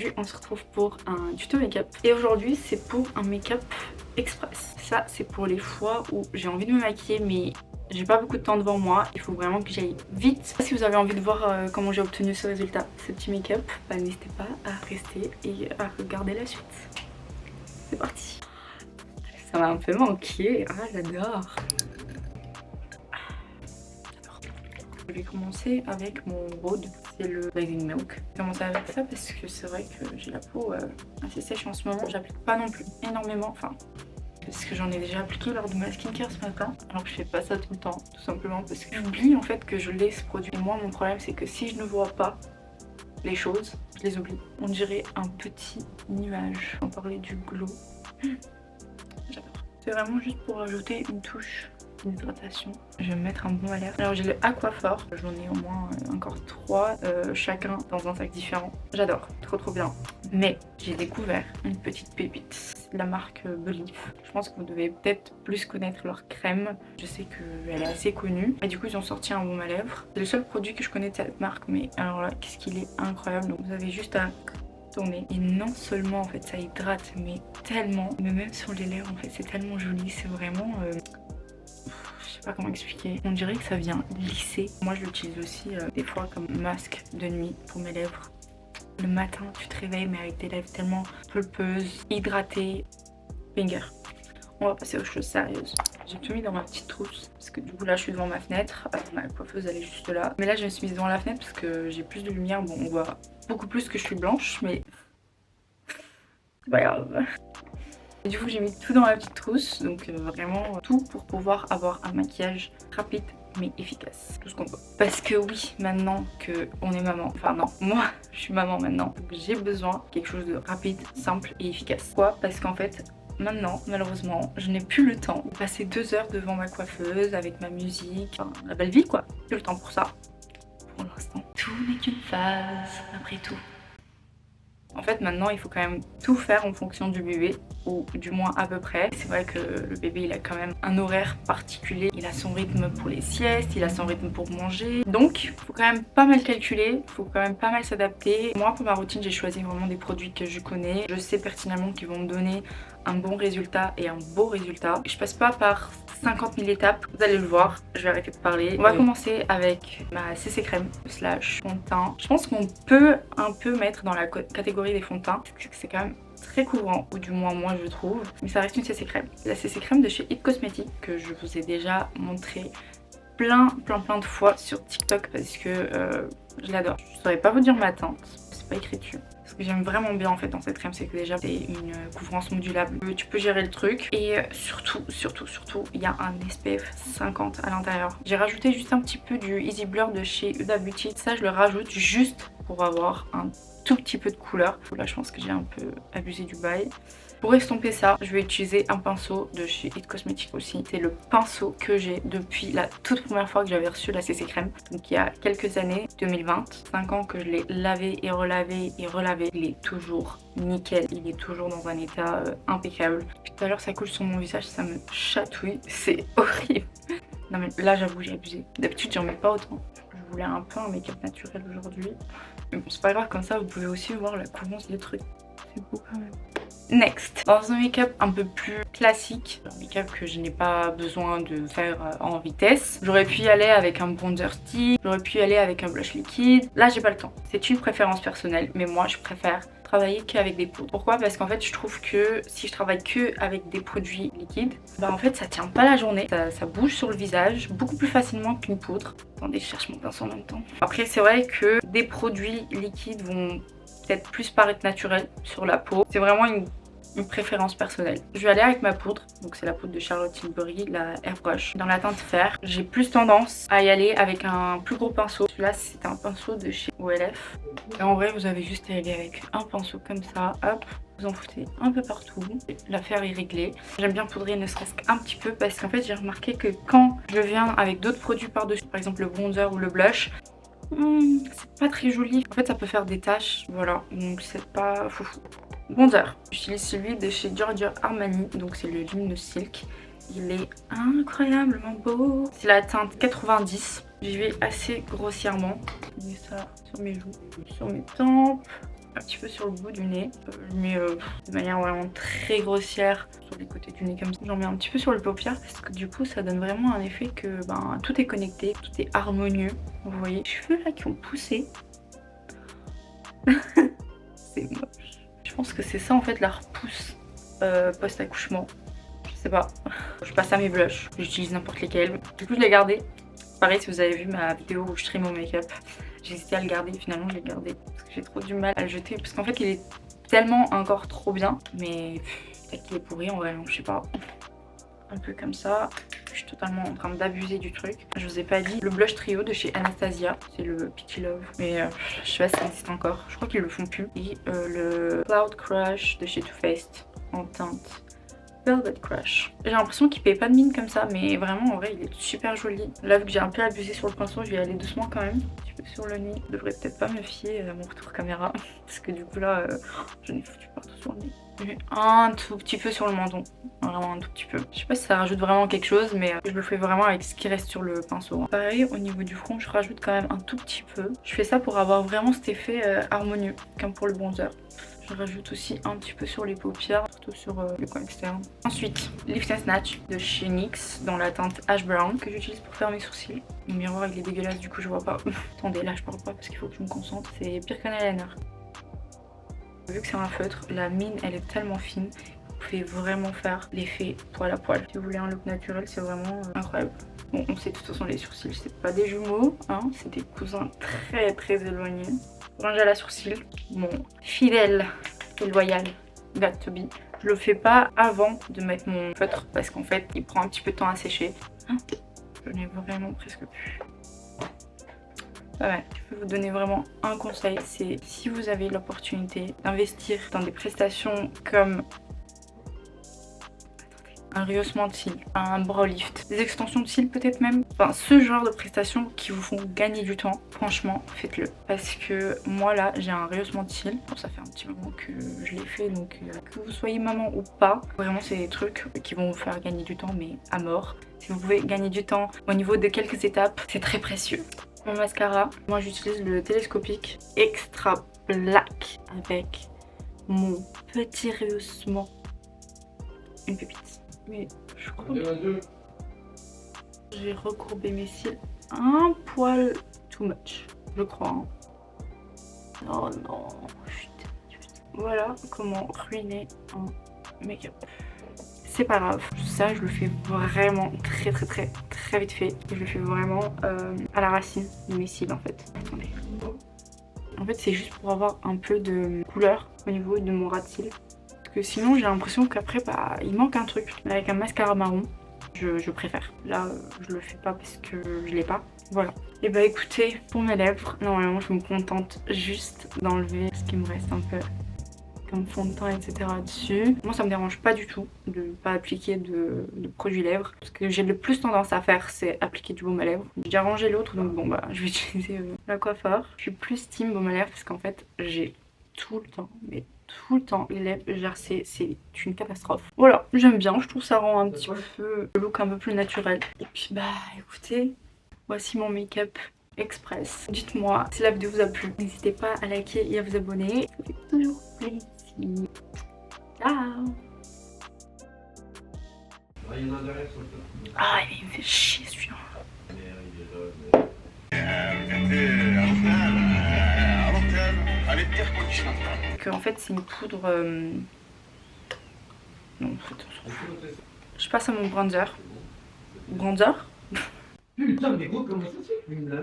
aujourd'hui on se retrouve pour un tuto make-up. Et aujourd'hui c'est pour un make-up express. Ça c'est pour les fois où j'ai envie de me maquiller mais j'ai pas beaucoup de temps devant moi. Il faut vraiment que j'aille vite. Si vous avez envie de voir comment j'ai obtenu ce résultat, ce petit make-up, bah, n'hésitez pas à rester et à regarder la suite. C'est parti. Ça m'a un peu manqué. Ah j'adore. Je vais commencer avec mon Rhode, c'est le Blazing Milk. Je vais commencer avec ça parce que c'est vrai que j'ai la peau assez sèche en ce moment. J'applique pas non plus énormément, enfin parce que j'en ai déjà appliqué lors de ma skincare ce matin. Alors que je fais pas ça tout le temps, tout simplement parce que j'oublie en fait que je l'ai ce produit. Et moi mon problème c'est que si je ne vois pas les choses, je les oublie. On dirait un petit nuage. On parlait du glow. J'adore. C'est vraiment juste pour ajouter une touche d'hydratation. Je vais me mettre un baume à lèvres. Alors j'ai le Aquaphor, j'en ai au moins encore 3 chacun dans un sac différent. J'adore, trop bien. Mais j'ai découvert une petite pépite, c'est de la marque Belif. Je pense que vous devez peut-être plus connaître leur crème. Je sais qu'elle est assez connue. Et du coup ils ont sorti un baume à lèvres. C'est le seul produit que je connais de cette marque, mais alors là qu'est-ce qu'il est incroyable. Donc vous avez juste à tourner et non seulement en fait ça hydrate mais tellement, mais même sur les lèvres en fait c'est tellement joli. C'est vraiment je sais pas comment expliquer. On dirait que ça vient lisser. Moi je l'utilise aussi des fois comme masque de nuit pour mes lèvres. Le matin tu te réveilles mais avec des lèvres tellement pulpeuses, hydratées. Banger. On va passer aux choses sérieuses. J'ai tout mis dans ma petite trousse parce que du coup là je suis devant ma fenêtre. Ma coiffeuse elle est juste là. Mais là je me suis mise devant la fenêtre parce que j'ai plus de lumière. Bon on voit beaucoup plus que je suis blanche mais c'est pas grave. Et du coup j'ai mis tout dans ma petite trousse, donc vraiment tout pour pouvoir avoir un maquillage rapide mais efficace, tout ce qu'on veut. Parce que oui, maintenant que on est maman, enfin non, moi je suis maman maintenant, donc j'ai besoin de quelque chose de rapide, simple et efficace. Pourquoi? Parce qu'en fait maintenant malheureusement je n'ai plus le temps de passer 2 heures devant ma coiffeuse avec ma musique, enfin, la belle vie quoi. Plus le temps pour ça, pour l'instant. Tout n'est qu'une phase, après tout. En fait maintenant il faut quand même tout faire en fonction du bébé, ou du moins à peu près. C'est vrai que le bébé il a quand même un horaire particulier, il a son rythme pour les siestes, il a son rythme pour manger. Donc il faut quand même pas mal calculer, il faut quand même pas mal s'adapter. Moi pour ma routine j'ai choisi vraiment des produits que je connais. Je sais pertinemment qu'ils vont me donner un bon résultat et un beau résultat. Je passe pas par 50 000 étapes, vous allez le voir, je vais arrêter de parler. On va commencer avec ma CC crème slash fond de teint. Je pense qu'on peut un peu mettre dans la catégorie des fonds de teint, c'est quand même très couvrant, ou du moins moi je trouve, mais ça reste une CC crème. La CC crème de chez It Cosmetics que je vous ai déjà montré plein de fois sur TikTok parce que je l'adore. Je saurais pas vous dire ma teinte, c'est pas écrit dessus. Ce que j'aime vraiment bien en fait dans cette crème, c'est que déjà c'est une couvrance modulable, tu peux gérer le truc et surtout il y a un SPF 50 à l'intérieur. J'ai rajouté juste un petit peu du Easy Blur de chez Huda Beauty, ça je le rajoute juste pour avoir un tout petit peu de couleur. Là je pense que j'ai un peu abusé du bail. Pour estomper ça, je vais utiliser un pinceau de chez It Cosmetics aussi. C'est le pinceau que j'ai depuis la toute première fois que j'avais reçu la CC crème. Donc il y a quelques années, 2020, 5 ans que je l'ai lavé et relavé et relavé. Il est toujours nickel, il est toujours dans un état impeccable. Tout à l'heure ça coule sur mon visage, ça me chatouille, c'est horrible. Non mais là j'avoue j'ai abusé. D'habitude j'en mets pas autant. Je voulais un peu un make-up naturel aujourd'hui. Mais bon c'est pas grave, comme ça vous pouvez aussi voir la couvrance des trucs. C'est beau quand même. Next, dans un make-up un peu plus classique, un make-up que je n'ai pas besoin de faire en vitesse. J'aurais pu y aller avec un bronzer stick, j'aurais pu y aller avec un blush liquide. Là j'ai pas le temps. C'est une préférence personnelle, mais moi je préfère travailler qu'avec des poudres. Pourquoi? Parce qu'en fait je trouve que si je travaille que avec des produits liquides, bah en fait ça tient pas la journée, ça bouge sur le visage beaucoup plus facilement qu'une poudre. Attendez, je cherche mon pinceau en même temps. Après c'est vrai que des produits liquides vont peut-être plus paraître naturel sur la peau. C'est vraiment une préférence personnelle. Je vais aller avec ma poudre, donc c'est la poudre de Charlotte Tilbury, la Airbrush, dans la teinte fer. J'ai plus tendance à y aller avec un plus gros pinceau. Celui-là c'est un pinceau de chez OLF. Et en vrai vous avez juste à y aller avec un pinceau comme ça, hop, vous en foutez un peu partout. L'affaire est réglée. J'aime bien poudrer ne serait-ce qu'un petit peu parce qu'en fait j'ai remarqué que quand je viens avec d'autres produits par-dessus, par exemple le bronzer ou le blush, c'est pas très joli. En fait ça peut faire des taches, voilà, donc c'est pas foufou. Bronzer, j'utilise celui de chez Giorgio Armani, donc c'est le Luminous Silk. Il est incroyablement beau. C'est la teinte 90. J'y vais assez grossièrement. Je mets ça sur mes joues, sur mes tempes. un petit peu sur le bout du nez. Je mets de manière vraiment très grossière sur les côtés du nez comme ça. J'en mets un petit peu sur le paupière parce que du coup ça donne vraiment un effet que tout est connecté, tout est harmonieux. Vous voyez les cheveux là qui ont poussé. C'est moche. Je pense que c'est ça en fait la repousse post-accouchement. Je sais pas. Je passe à mes blushs. J'utilise n'importe lesquels. Du coup je l'ai gardé. Pareil si vous avez vu ma vidéo où je trie mon make-up. J'ai hésité à le garder, finalement je l'ai gardé parce que j'ai trop du mal à le jeter parce qu'en fait il est tellement encore trop bien, mais peut-être qu'il est pourri en vrai, je sais pas. Un peu comme ça, je suis totalement en train d'abuser du truc. Je vous ai pas dit, le blush trio de chez Anastasia, c'est le Peachy Love, mais je sais pas si ça existe encore, je crois qu'ils le font plus. Et le Cloud Crush de chez Too Faced en teinte Velvet Crush. J'ai l'impression qu'il paye pas de mine comme ça, mais vraiment en vrai il est super joli. Là vu que j'ai un peu abusé sur le pinceau, je vais aller doucement quand même. Un petit peu sur le nez. Je devrais peut-être pas me fier à mon retour caméra parce que du coup là je n'ai foutu partout sur le nez. J'ai un tout petit peu sur le menton, vraiment un tout petit peu. Je sais pas si ça rajoute vraiment quelque chose, mais je le fais vraiment avec ce qui reste sur le pinceau. Pareil au niveau du front, je rajoute quand même un tout petit peu. Je fais ça pour avoir vraiment cet effet harmonieux, comme pour le bronzer. Je rajoute aussi un petit peu sur les paupières, surtout sur le coin externe. Ensuite, Lift and Snatch de chez NYX dans la teinte Ash Brown que j'utilise pour faire mes sourcils. Mon miroir il est dégueulasse, du coup je vois pas. Attendez, là je parle pas parce qu'il faut que je me concentre. C'est pire qu'un eyeliner. Vu que c'est un feutre, la mine elle est tellement fine. Vous pouvez vraiment faire l'effet poil à poil. Si vous voulez un look naturel, c'est vraiment incroyable. Bon, on sait de toute façon les sourcils, c'est pas des jumeaux, hein, c'est des cousins très éloignés. Ringe à la sourcil, mon fidèle et loyal Got To Be. Je le fais pas avant de mettre mon feutre parce qu'en fait il prend un petit peu de temps à sécher. Je n'ai vraiment presque plus. Ouais, je peux vous donner vraiment un conseil, c'est si vous avez l'opportunité d'investir dans des prestations comme un rehaussement de cils, un brow lift, des extensions de cils peut-être même. Enfin, ce genre de prestations qui vous font gagner du temps, franchement, faites-le. Parce que moi là, j'ai un rehaussement de cils. Bon, ça fait un petit moment que je l'ai fait, donc que vous soyez maman ou pas, vraiment c'est des trucs qui vont vous faire gagner du temps, mais à mort. Si vous pouvez gagner du temps au niveau de quelques étapes, c'est très précieux. Mon mascara, moi j'utilise le télescopique Extra Black avec mon petit rehaussement. Une pépite. Mais je crois que j'ai recourbé mes cils un poil too much, je crois. Hein. Oh non, putain. Voilà comment ruiner un make-up. C'est pas grave, ça je le fais vraiment très vite fait. Je le fais vraiment à la racine de mes cils en fait. Attendez. En fait c'est juste pour avoir un peu de couleur au niveau de mon ras de cils. Que sinon j'ai l'impression qu'après il manque un truc. Avec un mascara marron je préfère. Là je le fais pas parce que je l'ai pas. Voilà. Et bah écoutez, pour mes lèvres, normalement je me contente juste d'enlever ce qui me reste un peu comme fond de teint etc dessus. Moi ça me dérange pas du tout de pas appliquer de produit lèvres. Ce que j'ai le plus tendance à faire c'est appliquer du baume à lèvres. J'ai arrangé l'autre donc bon bah je vais utiliser la coiffeur. Je suis plus team baume à lèvres parce qu'en fait j'ai tout le temps, mais tout le temps les lèvres gercées, c'est une catastrophe. Voilà, j'aime bien, je trouve ça rend un petit peu le look un peu plus naturel. Et puis bah écoutez, voici mon make-up express. Dites-moi si la vidéo vous a plu, n'hésitez pas à liker et à vous abonner, ça fait toujours plaisir. Ciao. Ah il me fait chier celui-là. En fait c'est une poudre non en fait on s'en fout. Je passe à mon bronzer. Bronzer. Putain mais gros comment ça se fait?